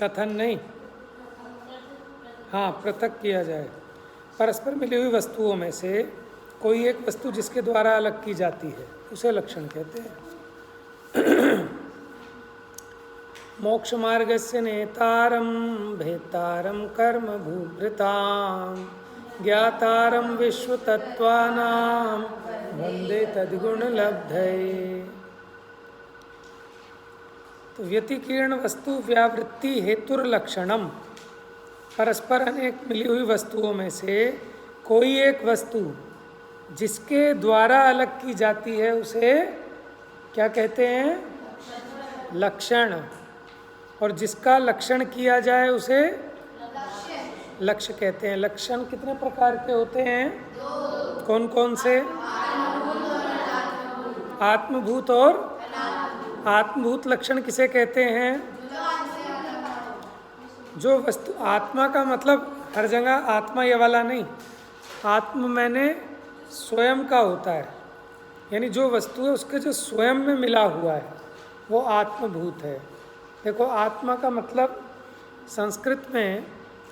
कथन नहीं, हाँ, पृथक किया जाए। परस्पर मिली हुई वस्तुओं में से कोई एक वस्तु जिसके द्वारा अलग की जाती है उसे लक्षण कहते हैं। मोक्ष मार्गस्य नेतारं भेतारं कर्म भूभृतां ज्ञातारं विश्वतत्त्वानां वन्दे तद्गुणलब्धये। तो व्यतिकीर्ण वस्तु व्यावृत्ति हेतुर्लक्षणम, परस्पर अनेक मिली हुई वस्तुओं में से कोई एक वस्तु जिसके द्वारा अलग की जाती है उसे क्या कहते हैं? लक्षण। और जिसका लक्षण किया जाए उसे लक्ष्य कहते हैं। लक्षण कितने प्रकार के होते हैं? कौन कौन से? आत्मभूत और आत्मभूत लक्षण किसे कहते हैं? जो वस्तु, आत्मा का मतलब हर जगह आत्मा ये वाला नहीं, आत्म मैंने स्वयं का होता है, यानी जो वस्तु है उसके जो स्वयं में मिला हुआ है वो आत्मभूत है। देखो, आत्मा का मतलब संस्कृत में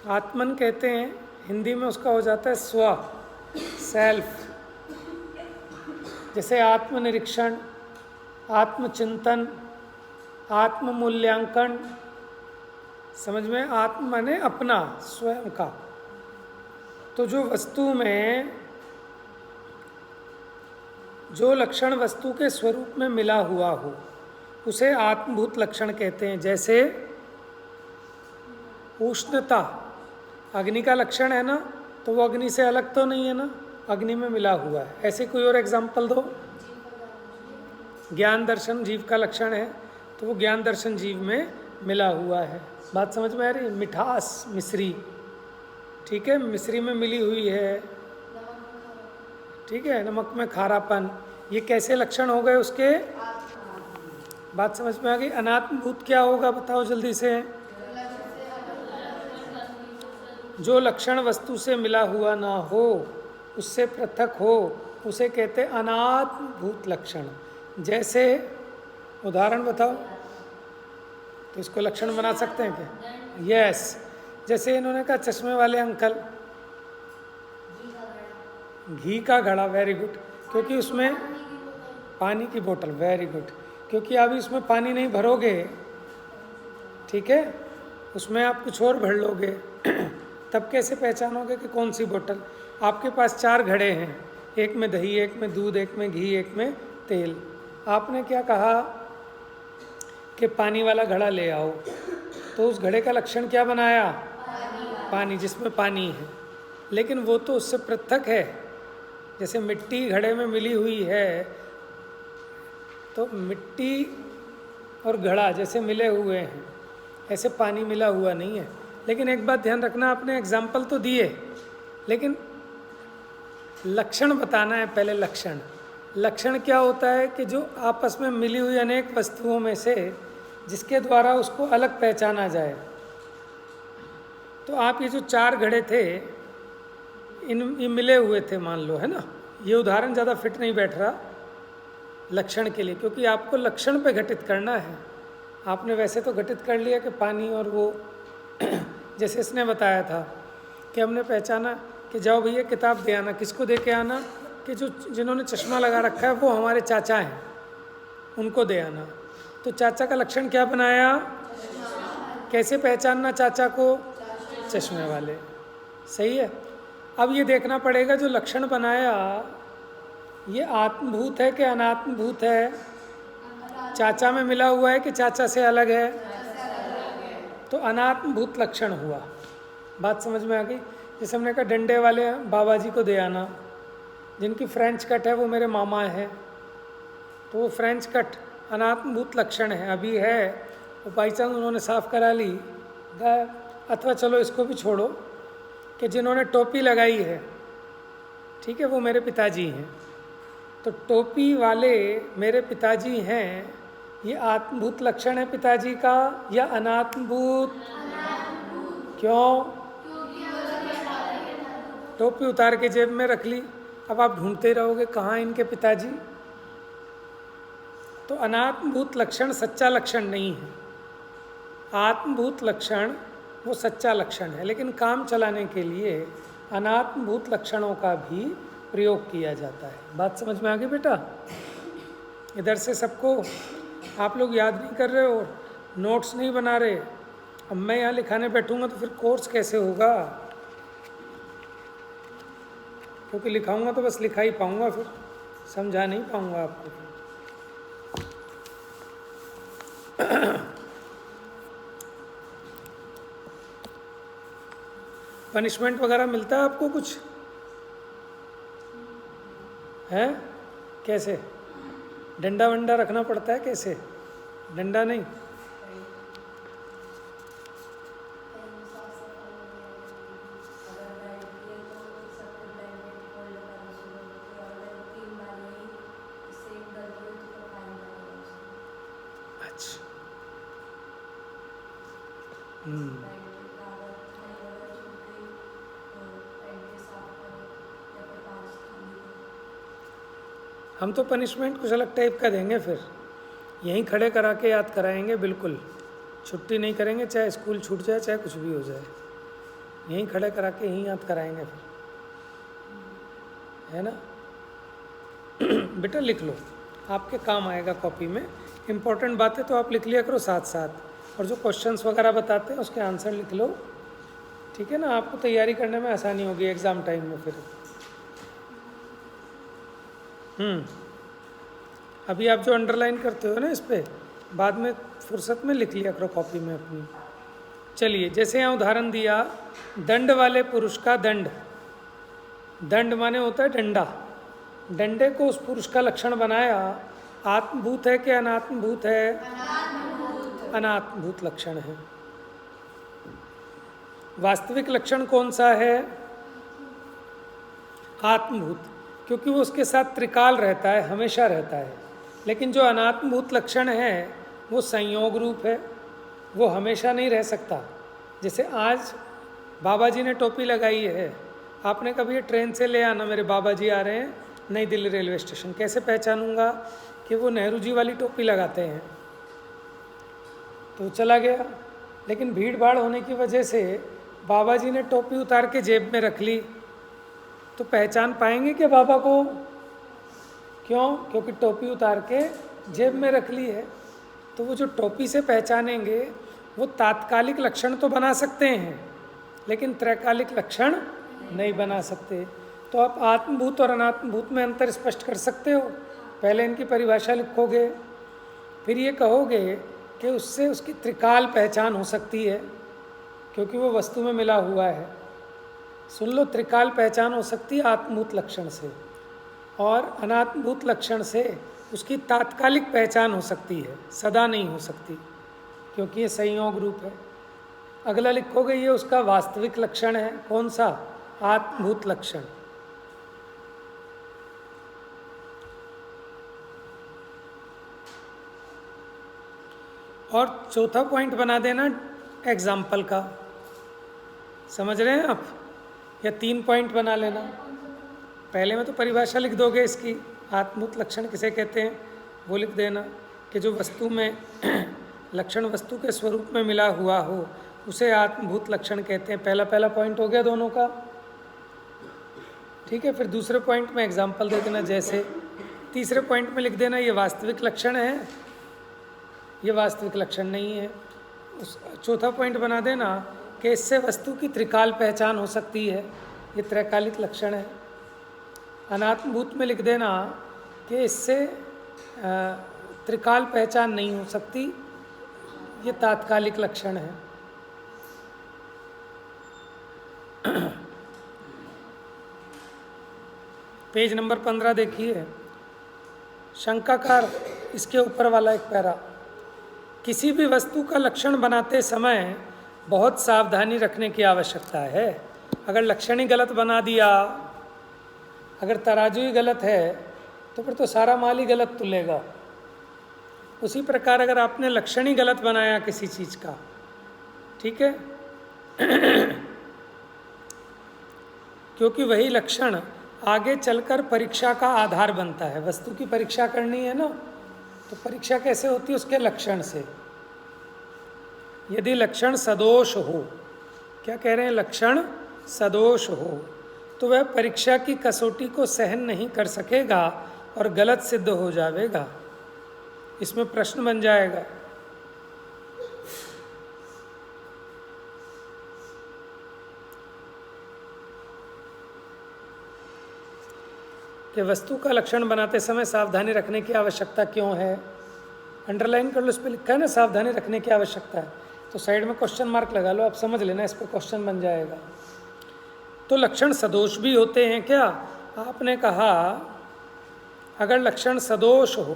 आत्मन कहते हैं, हिंदी में उसका हो जाता है स्व, सेल्फ। जैसे आत्मनिरीक्षण, आत्मचिंतन, आत्ममूल्यांकन, समझ में? आत्म माने अपना, स्वयं का। तो जो वस्तु में जो लक्षण वस्तु के स्वरूप में मिला हुआ हो उसे आत्मभूत लक्षण कहते हैं। जैसे उष्णता अग्नि का लक्षण है ना, तो वो अग्नि से अलग तो नहीं है ना, अग्नि में मिला हुआ है। ऐसे कोई और एग्जाम्पल दो। ज्ञान दर्शन जीव का लक्षण है, तो वो ज्ञान दर्शन जीव में मिला हुआ है। बात समझ में आ रही? मिठास, मिश्री, ठीक है, मिश्री में मिली हुई है, ठीक है, नमक में खारापन, ये कैसे लक्षण हो गए उसके? बात समझ में आ गई? अनात्मभूत क्या होगा बताओ जल्दी से? जो लक्षण वस्तु से मिला हुआ ना हो, उससे पृथक हो, उसे कहते अनात्मभूत लक्षण। जैसे उदाहरण बताओ, तो इसको लक्षण बना सकते हैं क्या? यस, जैसे इन्होंने कहा चश्मे वाले अंकल, घी का घड़ा, वेरी गुड, क्योंकि उसमें पानी की बोतल, वेरी गुड, क्योंकि अभी उसमें पानी नहीं भरोगे, ठीक है, उसमें आप कुछ और भर लोगे, तब कैसे पहचानोगे कि कौन सी बोतल? आपके पास 4 घड़े हैं, एक में दही, एक में दूध, एक में घी, एक में तेल। आपने क्या कहा कि पानी वाला घड़ा ले आओ, तो उस घड़े का लक्षण क्या बनाया? पानी, जिसमें पानी है, लेकिन वो तो उससे पृथक है। जैसे मिट्टी घड़े में मिली हुई है, तो मिट्टी और घड़ा जैसे मिले हुए हैं, ऐसे पानी मिला हुआ नहीं है। लेकिन एक बात ध्यान रखना, आपने एग्जाम्पल तो दिए, लेकिन लक्षण बताना है पहले। लक्षण, लक्षण क्या होता है कि जो आपस में मिली हुई अनेक वस्तुओं में से जिसके द्वारा उसको अलग पहचाना जाए। तो आप ये जो 4 घड़े थे, ये मिले हुए थे मान लो, है ना, ये उदाहरण ज़्यादा फिट नहीं बैठ रहा लक्षण के लिए, क्योंकि आपको लक्षण पे घटित करना है। आपने वैसे तो घटित कर लिया कि पानी और वो जैसे इसने बताया था कि हमने पहचाना कि जाओ भैया किताब दे आना। किसको दे के आना? कि जो जिन्होंने चश्मा लगा रखा है वो हमारे चाचा हैं, उनको दे आना। तो चाचा का लक्षण क्या बनाया? कैसे पहचानना चाचा को? चश्मे वाले, सही है। अब ये देखना पड़ेगा जो लक्षण बनाया ये आत्मभूत है कि अनात्मभूत है? चाचा में मिला हुआ है कि चाचा से अलग है? तो अनात्मभूत लक्षण हुआ। बात समझ में आ गई? जैसे हमने कहा डंडे वाले बाबा जी को दे आना, जिनकी फ्रेंच कट है वो मेरे मामा है, तो वो फ्रेंच कट अनात्मभूत लक्षण है, अभी है, वो बाई चांस उन्होंने साफ करा ली गायब। अथवा चलो इसको भी छोड़ो कि जिन्होंने टोपी लगाई है, ठीक है, वो मेरे पिताजी हैं, तो टोपी वाले मेरे पिताजी हैं, ये आत्मभूत लक्षण है पिताजी का या अनात्मभूत? क्यों? टोपी उतार के जेब में रख ली, अब आप ढूंढते रहोगे कहाँ इनके पिताजी। तो अनात्मभूत लक्षण सच्चा लक्षण नहीं है, आत्मभूत लक्षण वो सच्चा लक्षण है, लेकिन काम चलाने के लिए अनात्मभूत लक्षणों का भी प्रयोग किया जाता है। बात समझ में आ गई बेटा? इधर से सबको आप लोग याद नहीं कर रहे हो, नोट्स नहीं बना रहे। अब मैं यहाँ लिखाने बैठूंगा तो फिर कोर्स कैसे होगा? क्योंकि लिखाऊंगा तो बस लिखा ही पाऊंगा, फिर समझा नहीं पाऊंगा आपको। पनिशमेंट वगैरह मिलता है आपको कुछ? है कैसे? डंडा वंडा रखना पड़ता है कैसे? डंडा नहीं, अच्छा। हम तो पनिशमेंट कुछ अलग टाइप का देंगे, फिर यहीं खड़े करा के याद कराएंगे। बिल्कुल छुट्टी नहीं करेंगे, चाहे स्कूल छूट जाए चाहे कुछ भी हो जाए, यहीं खड़े करा के यहीं याद कराएंगे फिर, है ना? बेटा लिख लो, आपके काम आएगा कॉपी में। इम्पोर्टेंट बातें तो आप लिख लिया करो साथ साथ, और जो क्वेश्चंस वगैरह बताते हैं उसके आंसर लिख लो, ठीक है ना? आपको तैयारी करने में आसानी होगी एग्ज़ाम टाइम में फिर। अभी आप जो अंडरलाइन करते हो ना इस पर, बाद में फुर्सत में लिख लिया करो कॉपी में अपनी। चलिए, जैसे यहाँ उदाहरण दिया, दंड वाले पुरुष का दंड। दंड माने होता है डंडा। डंडे को उस पुरुष का लक्षण बनाया। आत्मभूत है कि अनात्मभूत है? अनात्मभूत लक्षण है। वास्तविक लक्षण कौन सा है? आत्मभूत, क्योंकि वो उसके साथ त्रिकाल रहता है, हमेशा रहता है। लेकिन जो अनात्मभूत लक्षण है वो संयोग रूप है, वो हमेशा नहीं रह सकता। जैसे आज बाबा जी ने टोपी लगाई है, आपने कभी ये ट्रेन से ले आना, मेरे बाबा जी आ रहे हैं नई दिल्ली रेलवे स्टेशन, कैसे पहचानूंगा कि वो नेहरू जी वाली टोपी लगाते हैं? तो चला गया। लेकिन भीड़ भाड़ होने की वजह से बाबा जी ने टोपी उतार के जेब में रख ली, तो पहचान पाएंगे क्या बाबा को? क्यों? क्योंकि टोपी उतार के जेब में रख ली है। तो वो जो टोपी से पहचानेंगे वो तात्कालिक लक्षण तो बना सकते हैं, लेकिन त्रैकालिक लक्षण नहीं बना सकते। तो आप आत्मभूत और अनात्मभूत में अंतर स्पष्ट कर सकते हो। पहले इनकी परिभाषा लिखोगे, फिर ये कहोगे कि उससे उसकी त्रिकाल पहचान हो सकती है, क्योंकि वो वस्तु में मिला हुआ है। सुन लो, त्रिकाल पहचान हो सकती है आत्मभूत लक्षण से, और अनात्मभूत लक्षण से उसकी तात्कालिक पहचान हो सकती है, सदा नहीं हो सकती, क्योंकि ये संयोग रूप है। अगला लिखोगे, ये उसका वास्तविक लक्षण है। कौन सा? आत्मभूत लक्षण। और चौथा पॉइंट बना देना एग्जाम्पल का। समझ रहे हैं आप? या 3 पॉइंट बना लेना। पहले में तो परिभाषा लिख दोगे इसकी, आत्मभूत लक्षण किसे कहते हैं वो लिख देना, कि जो वस्तु में लक्षण वस्तु के स्वरूप में मिला हुआ हो उसे आत्मभूत लक्षण कहते हैं। पहला पॉइंट हो गया दोनों का, ठीक है। फिर दूसरे पॉइंट में एग्जाम्पल दे देना। जैसे तीसरे पॉइंट में लिख देना, ये वास्तविक लक्षण है, ये वास्तविक लक्षण नहीं है। उस चौथा पॉइंट बना देना कि इससे वस्तु की त्रिकाल पहचान हो सकती है, ये त्रैकालिक लक्षण है। अनात्मभूत में लिख देना कि इससे त्रिकाल पहचान नहीं हो सकती, ये तात्कालिक लक्षण है। पेज नंबर 15 देखिए, शंकाकार, इसके ऊपर वाला एक पैरा। किसी भी वस्तु का लक्षण बनाते समय बहुत सावधानी रखने की आवश्यकता है। अगर लक्षण ही गलत बना दिया, अगर तराजू ही गलत है, तो फिर तो सारा माल ही गलत तुलेगा। उसी प्रकार अगर आपने लक्षण ही गलत बनाया किसी चीज़ का, ठीक है, क्योंकि वही लक्षण आगे चलकर परीक्षा का आधार बनता है। वस्तु की परीक्षा करनी है ना, तो परीक्षा कैसे होती है? उसके लक्षण से। यदि लक्षण सदोष हो, क्या कह रहे हैं, लक्षण सदोष हो, तो वह परीक्षा की कसौटी को सहन नहीं कर सकेगा और गलत सिद्ध हो जाएगा। इसमें प्रश्न बन जाएगा, कि वस्तु का लक्षण बनाते समय सावधानी रखने की आवश्यकता क्यों है। अंडरलाइन कर लो, इस पर लिखा है ना सावधानी रखने की आवश्यकता है, तो साइड में क्वेश्चन मार्क लगा लो, आप समझ लेना, इस पर क्वेश्चन बन जाएगा। तो लक्षण सदोष भी होते हैं क्या? आपने कहा अगर लक्षण सदोष हो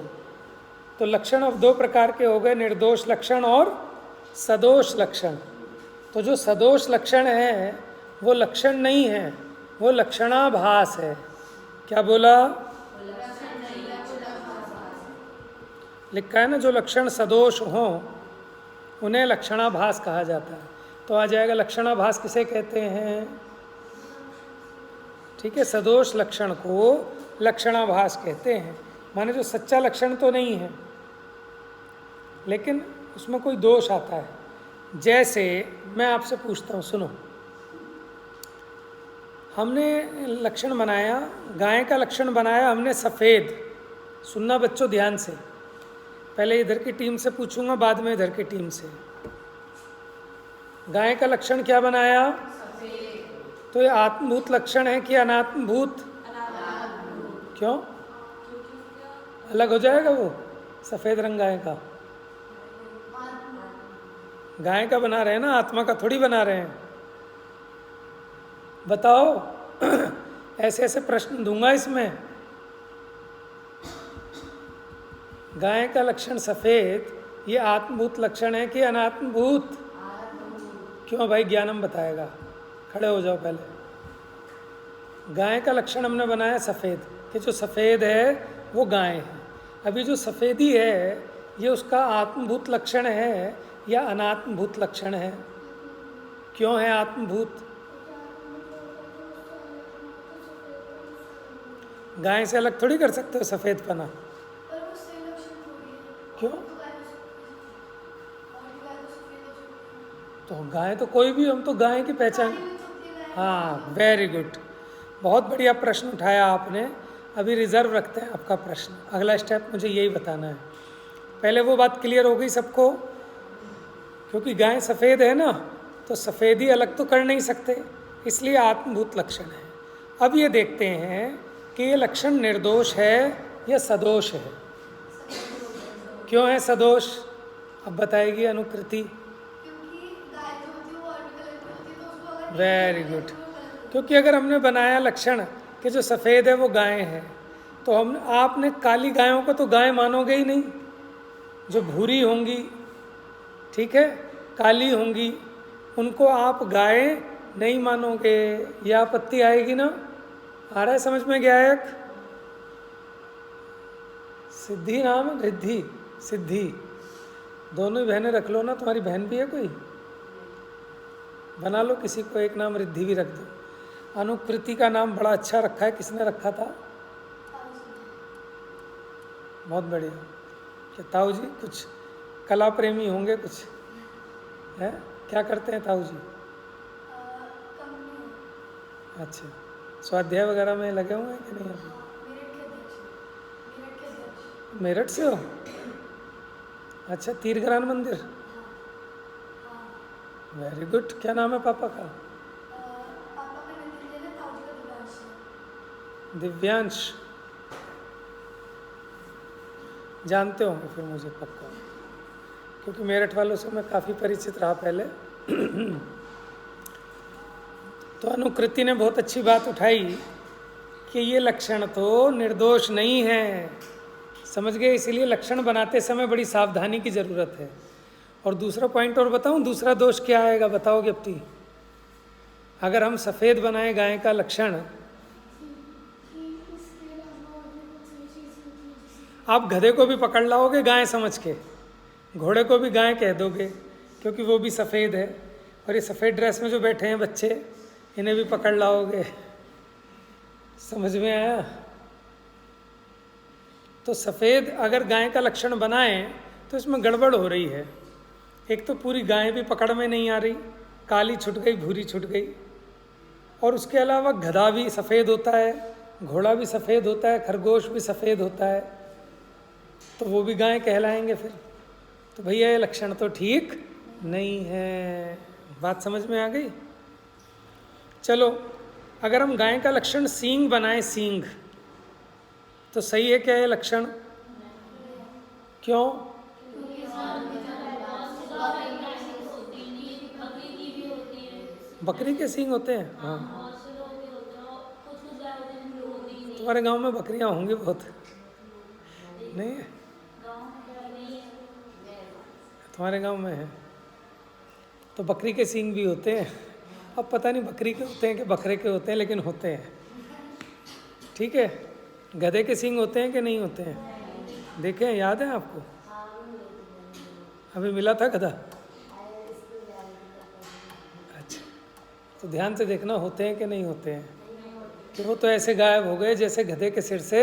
तो लक्षण अब दो प्रकार के हो गए, निर्दोष लक्षण और सदोष लक्षण। तो जो सदोष लक्षण है वो लक्षण नहीं है, वो लक्षणाभास है। क्या बोला? लिखा है ना, जो लक्षण सदोष हो उन्हें लक्षणाभास कहा जाता है। तो आ जाएगा लक्षणाभास किसे कहते हैं? ठीक है, सदोष लक्षण को लक्षणाभास कहते हैं। माने जो सच्चा लक्षण तो नहीं है लेकिन उसमें कोई दोष आता है। जैसे मैं आपसे पूछता हूँ, सुनो, हमने लक्षण बनाया, गाय का लक्षण बनाया हमने सफ़ेद। सुनना बच्चों ध्यान से, पहले इधर की टीम से पूछूंगा, बाद में इधर की टीम से। गाय का लक्षण क्या बनाया? तो ये आत्मभूत लक्षण है कि अनात्मभूत? क्यों? अलग हो जाएगा वो सफ़ेद रंग गाय का। गाय का बना रहे हैं ना, आत्मा का थोड़ी बना रहे हैं। बताओ ऐसे ऐसे प्रश्न दूंगा इसमें। गाय का लक्षण सफ़ेद, ये आत्मभूत लक्षण है कि अनात्मभूत? क्यों भाई? ज्ञानम बताएगा, खड़े हो जाओ पहले। गाय का लक्षण हमने बनाया सफ़ेद, कि जो सफ़ेद है वो गाय है। अभी जो सफ़ेदी है ये उसका आत्मभूत लक्षण है या अनात्मभूत लक्षण है? क्यों है आत्मभूत? गाय से अलग थोड़ी कर सकते हो सफ़ेद पना। क्यों? तो गाय तो कोई भी, हम तो गाय की पहचान। हाँ, वेरी गुड, बहुत बढ़िया प्रश्न उठाया आपने। अभी रिजर्व रखते हैं आपका प्रश्न, अगला स्टेप मुझे यही बताना है। पहले वो बात क्लियर हो गई सबको, क्योंकि गाय सफ़ेद है ना, तो सफ़ेदी अलग तो कर नहीं सकते, इसलिए आत्मभूत लक्षण है। अब ये देखते हैं कि ये लक्षण निर्दोष है या सदोष है। क्यों है सदोष? अब बताएगी अनुकृति। वेरी गुड, क्योंकि अगर हमने बनाया लक्षण कि जो सफ़ेद है वो गाय है, तो हम आपने काली गायों को तो गाय मानोगे ही नहीं। जो भूरी होंगी, ठीक है, काली होंगी, उनको आप गाय नहीं मानोगे। यह आपत्ति आएगी ना? आ रहा है समझ में? गायक सिद्धि नाम है, रिद्धि सिद्धि, दोनों ही बहनें रख लो ना। तुम्हारी बहन भी है कोई? बना लो किसी को एक नाम रिद्धि भी रख दो। अनुकृति का नाम बड़ा अच्छा रखा है, किसने रखा था? बहुत बढ़िया। क्या ताऊ जी कुछ कला प्रेमी होंगे, कुछ है? क्या करते हैं ताऊ जी? अच्छा, स्वाध्याय वगैरह में लगे हुए हैं कि नहीं? मेरठ से हो? अच्छा, तीरग्रान मंदिर, वेरी गुड। क्या नाम है पापा का? दिव्यांश। जानते होंगे फिर मुझे पक्का, क्योंकि मेरठ वालों से मैं काफ़ी परिचित रहा पहले। तो अनुकृति ने बहुत अच्छी बात उठाई कि ये लक्षण तो निर्दोष नहीं है, समझ गए? इसीलिए लक्षण बनाते समय बड़ी सावधानी की ज़रूरत है। और दूसरा पॉइंट और बताऊं, दूसरा दोष क्या आएगा? बताओगे अपनी? अगर हम सफ़ेद बनाए गाय का लक्षण, आप गधे को भी पकड़ लाओगे गाय समझ के, घोड़े को भी गाय कह दोगे, क्योंकि वो भी सफ़ेद है। और ये सफ़ेद ड्रेस में जो बैठे हैं बच्चे, इन्हें भी पकड़ लाओगे। समझ में आया? तो सफ़ेद अगर गाय का लक्षण बनाएं तो इसमें गड़बड़ हो रही है। एक तो पूरी गाय भी पकड़ में नहीं आ रही, काली छुट गई, भूरी छुट गई, और उसके अलावा गधा भी सफ़ेद होता है, घोड़ा भी सफ़ेद होता है, खरगोश भी सफ़ेद होता है, तो वो भी गाय कहलाएंगे फिर। तो भैया ये लक्षण तो ठीक नहीं है। बात समझ में आ गई? चलो, अगर हम गाय का लक्षण सींग बनाए, सींग, तो सही है क्या ये लक्षण? क्यों? बकरी के सींग होते हैं? हाँ। तुम्हारे गांव में बकरियां होंगी बहुत, नहीं है? तुम्हारे गांव में है तो बकरी के सींग भी होते हैं। अब पता नहीं बकरी के होते हैं कि बकरे के होते हैं, लेकिन होते हैं। ठीक है। गधे के सींग होते हैं कि नहीं होते हैं? देखे हैं, याद है आपको? अभी मिला था गधा? अच्छा, तो ध्यान से देखना, होते हैं कि नहीं होते हैं। कि वो तो ऐसे गायब हो गए जैसे गधे के सिर से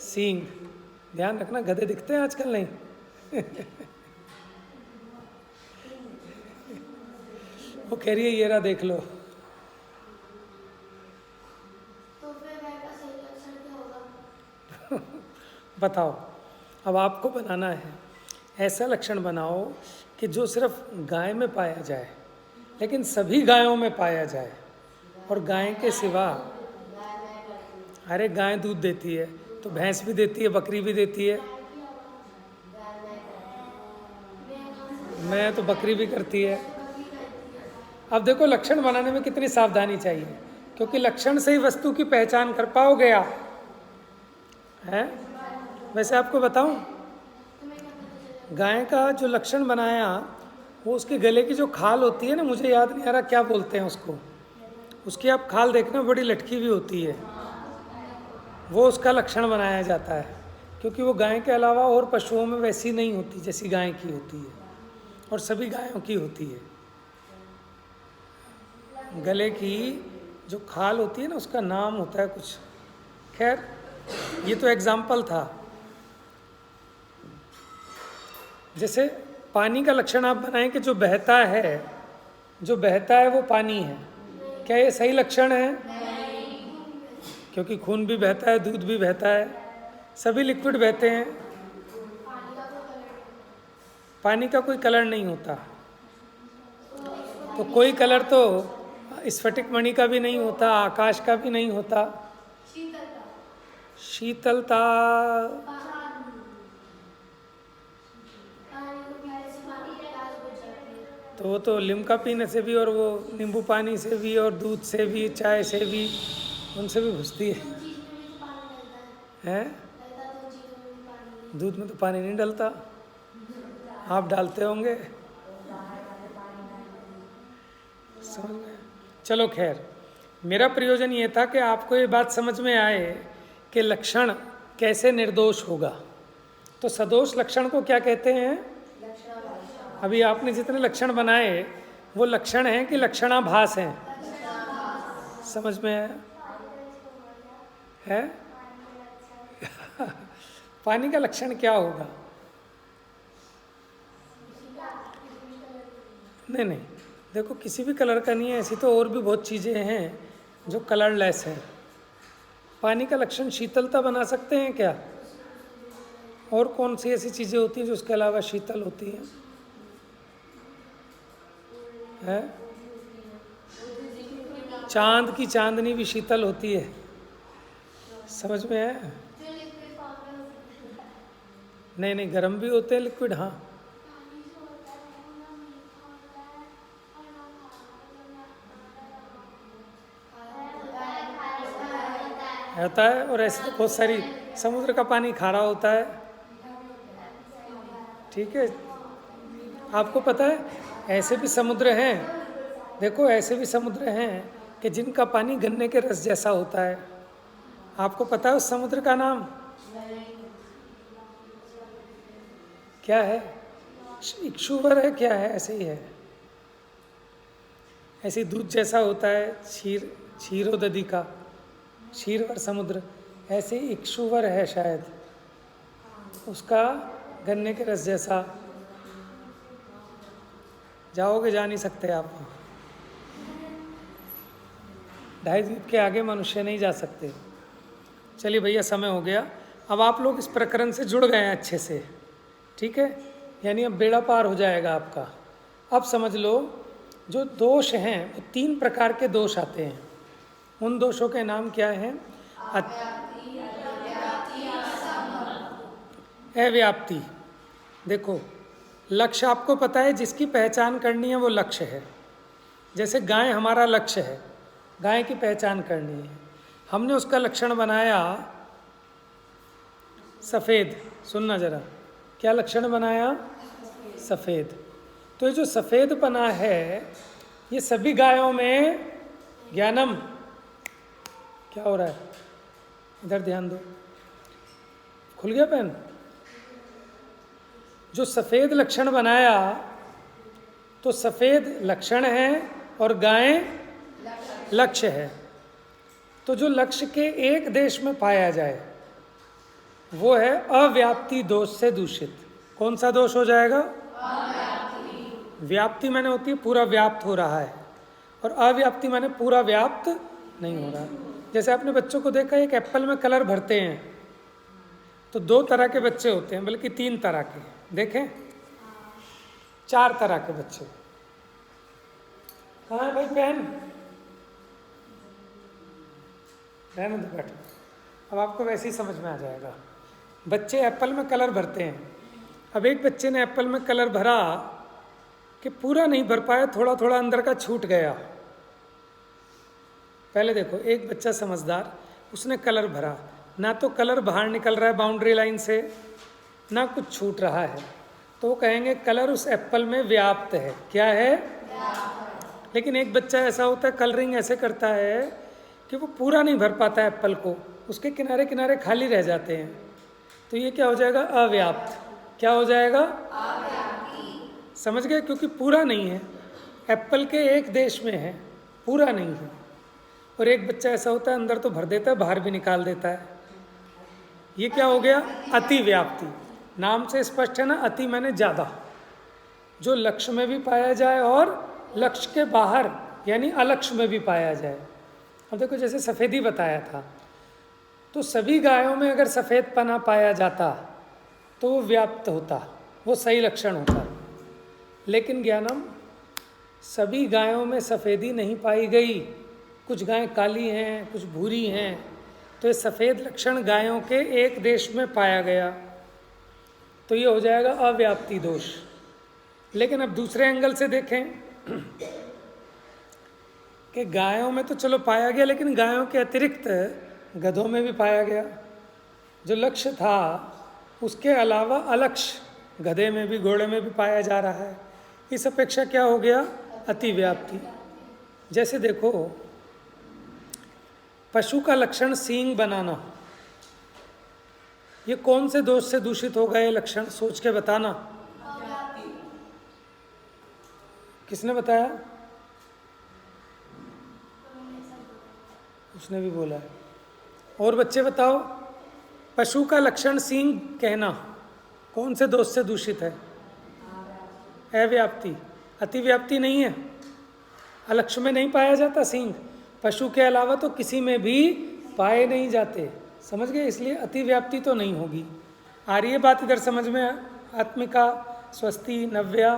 सींग। ध्यान रखना, गधे दिखते हैं आजकल नहीं। वो कह रही है ये रहा, देख लो। तो फिर गाय का सही लक्षण क्या होगा? बताओ, अब आपको बनाना है। ऐसा लक्षण बनाओ कि जो सिर्फ गाय में पाया जाए, लेकिन सभी गायों में पाया जाए, और गाय के सिवा, अरे गाय दूध देती है तो भैंस भी देती है, बकरी भी देती है, मैं तो बकरी भी करती है। अब देखो, लक्षण बनाने में कितनी सावधानी चाहिए, क्योंकि लक्षण से ही वस्तु की पहचान कर पाओगे आप, हैं? वैसे आपको बताऊं, गाय का जो लक्षण बनाया, वो उसके गले की जो खाल होती है ना, मुझे याद नहीं आ रहा क्या बोलते हैं उसको, उसकी आप खाल देखना, बड़ी लटकी हुई होती है, वो उसका लक्षण बनाया जाता है। क्योंकि वो गाय के अलावा और पशुओं में वैसी नहीं होती जैसी गाय की होती है, और सभी गायों की होती है। गले की जो खाल होती है ना, उसका नाम होता है कुछ। खैर, ये तो एग्जाम्पल था। जैसे पानी का लक्षण आप बनाएं कि जो बहता है, जो बहता है वो पानी है, क्या ये सही लक्षण है? क्योंकि खून भी बहता है, दूध भी बहता है, सभी लिक्विड बहते हैं। पानी का कोई कलर नहीं होता, तो कोई कलर तो स्फटिक मणि का भी नहीं होता, आकाश का भी नहीं होता। शीतलता तो वो तो लिम्का पीने से भी, और वो नींबू पानी से भी, और दूध से भी, चाय से भी, उनसे भी घुसती है। हैं? दूध में तो पानी नहीं डलता, आप डालते होंगे, समझ में? चलो खैर, मेरा प्रयोजन ये था कि आपको ये बात समझ में आए कि लक्षण कैसे निर्दोष होगा। तो सदोष लक्षण को क्या कहते हैं? अभी आपने जितने लक्षण बनाए वो लक्षण हैं कि लक्षणाभास हैं? समझ में आया? है? पानी का लक्षण क्या होगा? नहीं नहीं, देखो, किसी भी कलर का नहीं है, ऐसी तो और भी बहुत चीज़ें हैं जो कलरलेस हैं। पानी का लक्षण शीतलता बना सकते हैं क्या? और कौन सी ऐसी चीज़ें होती हैं जो उसके अलावा शीतल होती हैं? है? चांद की चांदनी भी शीतल होती है, समझ में है? नहीं नहीं, गर्म भी होते हैं लिक्विड, हाँ। होता है, और ऐसे तो बहुत सारी, समुद्र का पानी खारा होता है। ठीक है, आपको पता है ऐसे भी समुद्र हैं, देखो ऐसे भी समुद्र हैं कि जिनका पानी गन्ने के रस जैसा होता है। आपको पता है उस समुद्र का नाम क्या है? इक्षुवर है, क्या है? ऐसे ही है, ऐसे दूध जैसा होता है, क्षीरोदधि का क्षीरवर समुद्र, ऐसे ही इक्षुवर है शायद, उसका गन्ने के रस जैसा। जाओगे, जा नहीं सकते आप वहाँ। 2.5 द्वीप के आगे मनुष्य नहीं जा सकते। चलिए भैया, समय हो गया। अब आप लोग इस प्रकरण से जुड़ गए हैं अच्छे से, ठीक है, यानी अब बेड़ा पार हो जाएगा आपका। अब समझ लो, जो दोष हैं वो 3 प्रकार के दोष आते हैं। उन दोषों के नाम क्या हैं? अव्याप्ति। देखो, लक्ष्य आपको पता है, जिसकी पहचान करनी है वो लक्ष्य है। जैसे गाय हमारा लक्ष्य है, गाय की पहचान करनी है, हमने उसका लक्षण बनाया सफ़ेद। सुनना जरा, क्या लक्षण बनाया? सफ़ेद। तो ये जो सफ़ेदपना है, ये सभी गायों में, ज्ञानम क्या हो रहा है? इधर ध्यान दो, खुल गया पेन? जो सफ़ेद लक्षण बनाया, तो सफ़ेद लक्षण है और गायें लक्ष्य है। तो जो लक्ष्य के एक देश में पाया जाए वो है अव्याप्ति दोष से दूषित। कौन सा दोष हो जाएगा? व्याप्ति माने होती है पूरा व्याप्त हो रहा है, और अव्याप्ति माने पूरा व्याप्त नहीं हो रहा है। जैसे आपने बच्चों को देखा, एक एप्पल में कलर भरते हैं तो 2 तरह के बच्चे होते हैं, बल्कि 3 तरह के, देखें 4 तरह के बच्चे। कहाँ है भाई पेन? रहने दो, बैठो। अब आपको वैसे ही समझ में आ जाएगा। बच्चे एप्पल में कलर भरते हैं। अब एक बच्चे ने एप्पल में कलर भरा कि पूरा नहीं भर पाया, थोड़ा थोड़ा अंदर का छूट गया। पहले देखो, एक बच्चा समझदार, उसने कलर भरा, ना तो कलर बाहर निकल रहा है बाउंड्री लाइन से, ना कुछ छूट रहा है, तो वो कहेंगे कलर उस एप्पल में व्याप्त है। क्या है? लेकिन एक बच्चा ऐसा होता है, कलरिंग ऐसे करता है कि वो पूरा नहीं भर पाता है एप्पल को, उसके किनारे किनारे खाली रह जाते हैं, तो ये क्या हो जाएगा? अव्याप्त। क्या हो जाएगा? समझ गए? क्योंकि पूरा नहीं है, एप्पल के एक देश में है, पूरा नहीं है। और एक बच्चा ऐसा होता है, अंदर तो भर देता है, बाहर भी निकाल देता है। ये क्या हो गया? अति व्याप्ति। नाम से स्पष्ट है ना, अति माने ज़्यादा, जो लक्ष्य में भी पाया जाए और लक्ष्य के बाहर यानी अलक्ष्य में भी पाया जाए। अब देखो, जैसे सफ़ेदी बताया था, तो सभी गायों में अगर सफ़ेदपना पाया जाता तो वो व्याप्त होता, वो सही लक्षण होता। लेकिन ज्ञानम, सभी गायों में सफ़ेदी नहीं पाई गई, कुछ गायें काली हैं, कुछ भूरी हैं, तो ये सफ़ेद लक्षण गायों के एक देश में पाया गया, तो ये हो जाएगा अव्याप्ति दोष। लेकिन अब दूसरे एंगल से देखें कि गायों में तो चलो पाया गया, लेकिन गायों के अतिरिक्त गधों में भी पाया गया। जो लक्ष्य था उसके अलावा अलक्ष्य गधे में भी, घोड़े में भी पाया जा रहा है। इस अपेक्षा क्या हो गया? अति व्याप्ति। जैसे देखो, पशु का लक्षण सींग बनाना, ये कौन से दोष से दूषित हो गए लक्षण? सोच के बताना। किसने बताया? उसने भी बोला है। और बच्चे बताओ, पशु का लक्षण सींग कहना कौन से दोष से दूषित है? अव्याप्ति। अतिव्याप्ति नहीं है, अलक्ष्य में नहीं पाया जाता सींग, पशु के अलावा तो किसी में भी पाए नहीं जाते। समझ गए? इसलिए अतिव्याप्ति तो नहीं होगी। आ रही है बात इधर समझ में? आत्मिका, स्वस्ति, नव्या,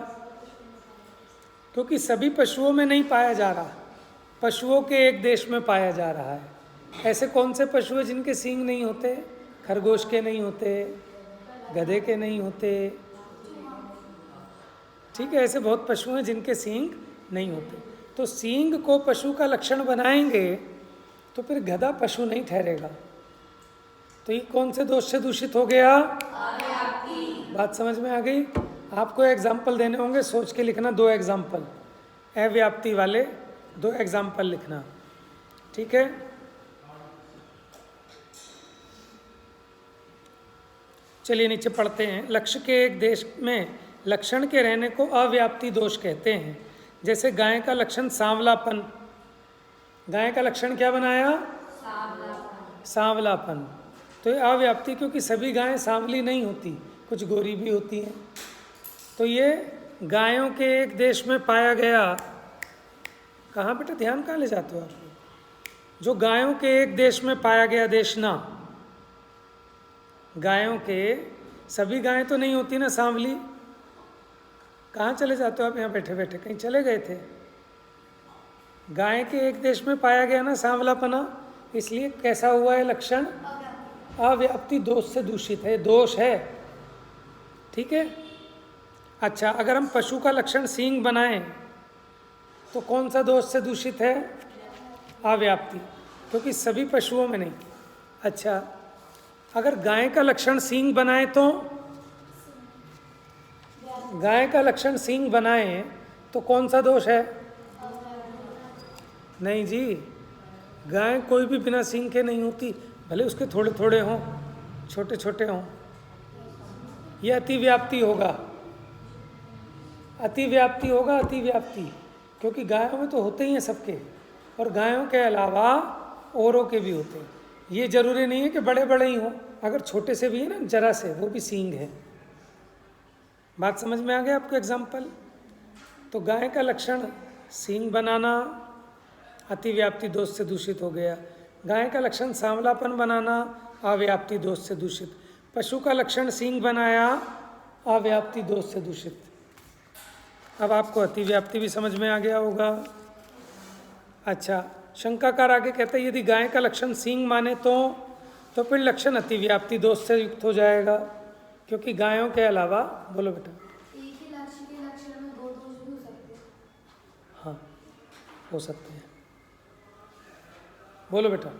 क्योंकि सभी पशुओं में नहीं पाया जा रहा, पशुओं के एक देश में पाया जा रहा है। ऐसे कौन से पशु हैं जिनके सींग नहीं होते? खरगोश के नहीं होते, गधे के नहीं होते, ठीक है, ऐसे बहुत पशु हैं जिनके सींग नहीं होते। तो सींग को पशु का लक्षण बनाएंगे तो फिर गधा पशु नहीं ठहरेगा। तो ये कौन से दोष से दूषित हो गया? बात समझ में आ गई? आपको एग्जाम्पल देने होंगे, सोच के लिखना 2 एग्जाम्पल, अव्याप्ति वाले 2 एग्जाम्पल लिखना, ठीक है? चलिए नीचे पढ़ते हैं। लक्ष्य के एक देश में लक्षण के रहने को अव्याप्ति दोष कहते हैं। जैसे गाय का लक्षण सांवलापन, गाय का लक्षण क्या बनाया? सांवलापन। तो ये अव्याप्ति, क्योंकि सभी गायें सांवली नहीं होती, कुछ गोरी भी होती हैं। तो ये गायों के एक देश में पाया गया, कहाँ बेटा ध्यान कहाँ ले जाते हो आप? जो गायों के एक देश में पाया गया, देश ना, गायों के, सभी गायें तो नहीं होती ना सांवली। कहाँ चले जाते हो आप? यहाँ बैठे बैठे कहीं चले गए थे? गाय के एक देश में पाया गया ना सांवलापना, इसलिए कैसा हुआ है लक्षण? अव्याप्ति दोष से दूषित है, दोष है। ठीक है। अच्छा, अगर हम पशु का लक्षण सींग बनाएं तो कौन सा दोष से दूषित है? अव्याप्ति, क्योंकि सभी पशुओं में नहीं। अच्छा, अगर गाय का लक्षण सींग बनाएं तो, गाय का लक्षण सींग बनाएं तो कौन सा दोष है? नहीं जी, गाय कोई भी बिना सींग के नहीं होती, भले उसके थोड़े थोड़े हों, छोटे छोटे हों। यह अतिव्याप्ति होगा, अतिव्याप्ति होगा, अतिव्याप्ति, क्योंकि गायों में तो होते ही हैं सबके, और गायों के अलावा औरों के भी होते हैं। ये जरूरी नहीं है कि बड़े बड़े ही हों, अगर छोटे से भी है ना जरा से, वो भी सींग है। बात समझ में आ गया आपको? एग्जाम्पल, तो गाय का लक्षण सींग बनाना अतिव्याप्ति दोष से दूषित हो गया। गाय का लक्षण सांवलापन बनाना अव्याप्ति दोष से दूषित। पशु का लक्षण सींग बनाया अव्याप्ति दोष से दूषित। अब आपको अतिव्याप्ति भी समझ में आ गया होगा। अच्छा, शंकाकार आगे कहते हैं यदि गाय का लक्षण सींग माने तो फिर लक्षण अतिव्याप्ति दोष से युक्त हो जाएगा, क्योंकि गायों के अलावा, बोलो बेटा। एक ही लक्ष्य के लक्षण में दो दोष भी हो सकते हैं। हाँ, हो सकते हैं। बोलो बेटा,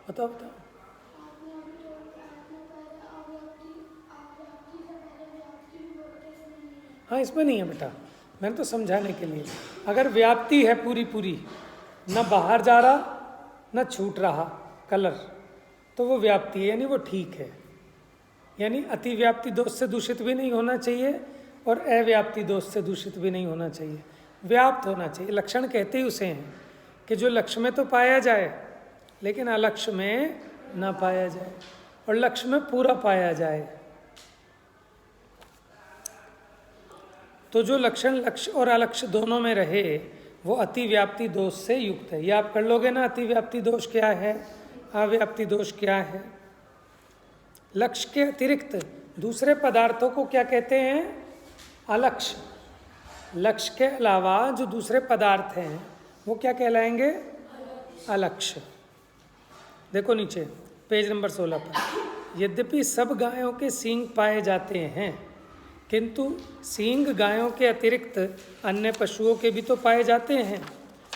बताओ बताओ। हाँ, इसमें नहीं है बेटा, मैंने तो समझाने के लिए। अगर व्याप्ति है पूरी पूरी, न बाहर जा रहा न छूट रहा कलर, तो वो व्याप्ति है, यानी वो ठीक है। यानी अतिव्याप्ति दोष से दूषित भी नहीं होना चाहिए और अव्याप्ति दोष से दूषित भी नहीं होना चाहिए, व्याप्त होना चाहिए। लक्षण कहते ही उसे हैं कि जो लक्ष्य में तो पाया जाए लेकिन अलक्ष्य में ना पाया जाए, और लक्ष्य में पूरा पाया जाए। तो जो लक्षण लक्ष्य और अलक्ष्य दोनों में रहे वो अतिव्याप्ति दोष से युक्त है। ये आप कर लोगे ना, अतिव्याप्ति दोष क्या है, अव्याप्ति दोष क्या है। लक्ष्य के अतिरिक्त दूसरे पदार्थों को क्या कहते हैं? अलक्ष्य। लक्ष्य के अलावा जो दूसरे पदार्थ हैं वो क्या कहलाएंगे? अलक्ष्य। देखो नीचे पेज नंबर 16 पर, यद्यपि सब गायों के सींग पाए जाते हैं किंतु सींग गायों के अतिरिक्त अन्य पशुओं के भी तो पाए जाते हैं।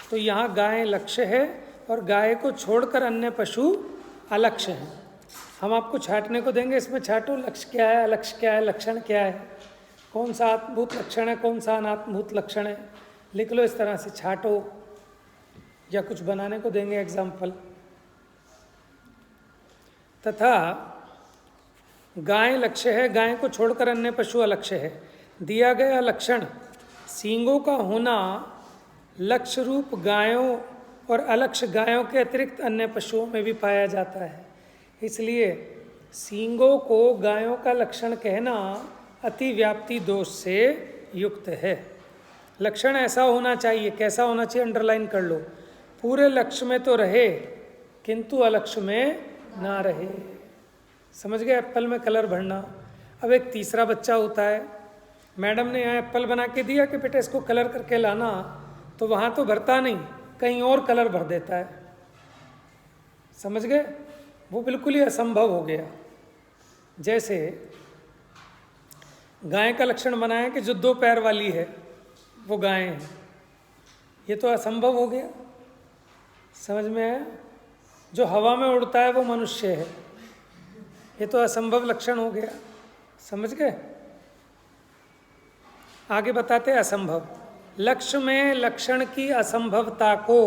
तो यहाँ गाय लक्ष्य है और गाय को छोड़कर अन्य पशु अलक्ष्य हैं। हम आपको छांटने को देंगे, इसमें छांटो लक्ष्य क्या है, अलक्ष्य क्या है, लक्षण क्या है, कौन सा आत्मभूत लक्षण है, कौन सा अनात्मभूत लक्षण है, लिख लो इस तरह से, छांटो। या कुछ बनाने को देंगे एग्जाम्पल। तथा गाय लक्ष्य है, गाय को छोड़कर अन्य पशु अलक्ष्य है। दिया गया लक्षण सींगों का होना लक्ष्य रूप गायों और अलक्ष्य गायों के अतिरिक्त अन्य पशुओं में भी पाया जाता है। इसलिए सींगों को गायों का लक्षण कहना अतिव्याप्ति दोष से युक्त है। लक्षण ऐसा होना चाहिए, कैसा होना चाहिए, अंडरलाइन कर लो, पूरे लक्ष्य में तो रहे किंतु अलक्ष्य में ना रहे। समझ गए? एप्पल में कलर भरना। अब एक तीसरा बच्चा होता है, मैडम ने यहाँ एप्पल बना के दिया कि बेटा इसको कलर करके लाना, तो वहाँ तो भरता नहीं, कहीं और कलर भर देता है। समझ गए? वो बिल्कुल ही असंभव हो गया। जैसे गाय का लक्षण बनाया कि जो 2 पैर वाली है वो गाय है, ये तो असंभव हो गया। समझ में आया? जो हवा में उड़ता है वो मनुष्य है, ये तो असंभव लक्षण हो गया। समझ गए? आगे बताते हैं असंभव। लक्ष्य में लक्षण की असंभवता को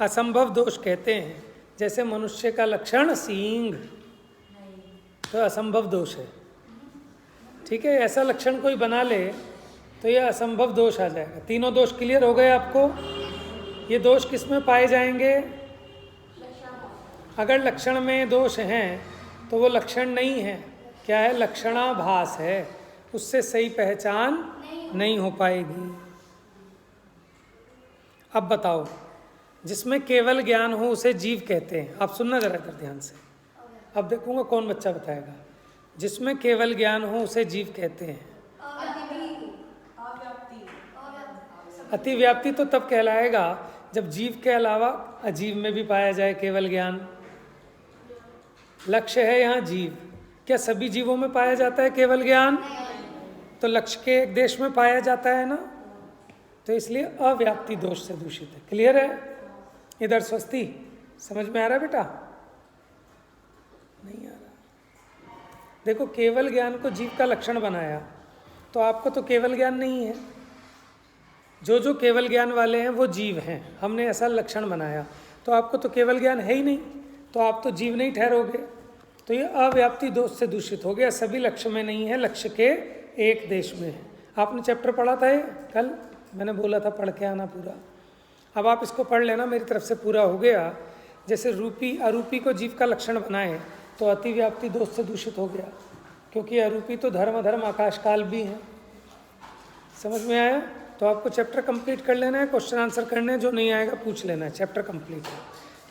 असंभव दोष कहते हैं। जैसे मनुष्य का लक्षण सींग, तो असंभव दोष है। ठीक है, ऐसा लक्षण कोई बना ले तो यह असंभव दोष आ जाएगा। तीनों दोष क्लियर हो गए आपको? ये दोष किस में पाए जाएंगे? अगर लक्षण में दोष हैं तो वो लक्षण नहीं है, क्या है? लक्षणाभास है। उससे सही पहचान नहीं हो पाएगी। अब बताओ, जिसमें केवल ज्ञान हो उसे जीव कहते हैं। आप सुनना जरा इधर ध्यान से, अब देखूंगा कौन बच्चा बताएगा। जिसमें केवल ज्ञान हो उसे जीव कहते हैं। अतिव्याप्ति तो तब कहलाएगा जब जीव के अलावा अजीव में भी पाया जाए केवल ज्ञान। लक्ष्य है यहाँ जीव। क्या सभी जीवों में पाया जाता है केवल ज्ञान? तो लक्ष्य के एक देश में पाया जाता है ना, तो इसलिए अव्याप्ति दोष से दूषित है। क्लियर है? इधर स्वस्ति समझ में आ रहा है बेटा? नहीं आ रहा। देखो, केवल ज्ञान को जीव का लक्षण बनाया, तो आपको तो केवल ज्ञान नहीं है। जो जो केवल ज्ञान वाले हैं वो जीव हैं, हमने ऐसा लक्षण बनाया, तो आपको तो केवल ज्ञान है ही नहीं, तो आप तो जीव नहीं ठहरोगे। तो ये अव्याप्ति दोष से दूषित हो गया। सभी लक्ष्य में नहीं है, लक्ष्य के एक देश में है। आपने चैप्टर पढ़ा था ये कल, मैंने बोला था पढ़ के आना पूरा। अब आप इसको पढ़ लेना, मेरी तरफ से पूरा हो गया। जैसे रूपी अरूपी को जीव का लक्षण बनाए तो अतिव्याप्ति दोष से दूषित हो गया, क्योंकि अरूपी तो धर्म अधर्म आकाश काल भी हैं। समझ में आया? तो आपको चैप्टर कंप्लीट कर लेना है, क्वेश्चन आंसर करने हैं, जो नहीं आएगा पूछ लेना है। चैप्टर कंप्लीट है।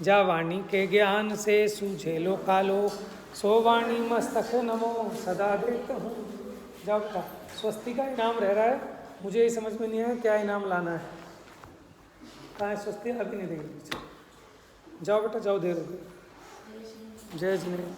जा वाणी के ज्ञान से सूझे लो कालो, सो वाणी मस्तक नमो सदा देता हूँ। जाओ बेटा, स्वस्ति का इनाम रह रहा है, मुझे ये समझ में नहीं आया क्या इनाम लाना है। कहाँ है स्वस्ति? अभी नहीं देंगे। जाओ बेटा जाओ, देर हो गई। जय जिनेन्द्र।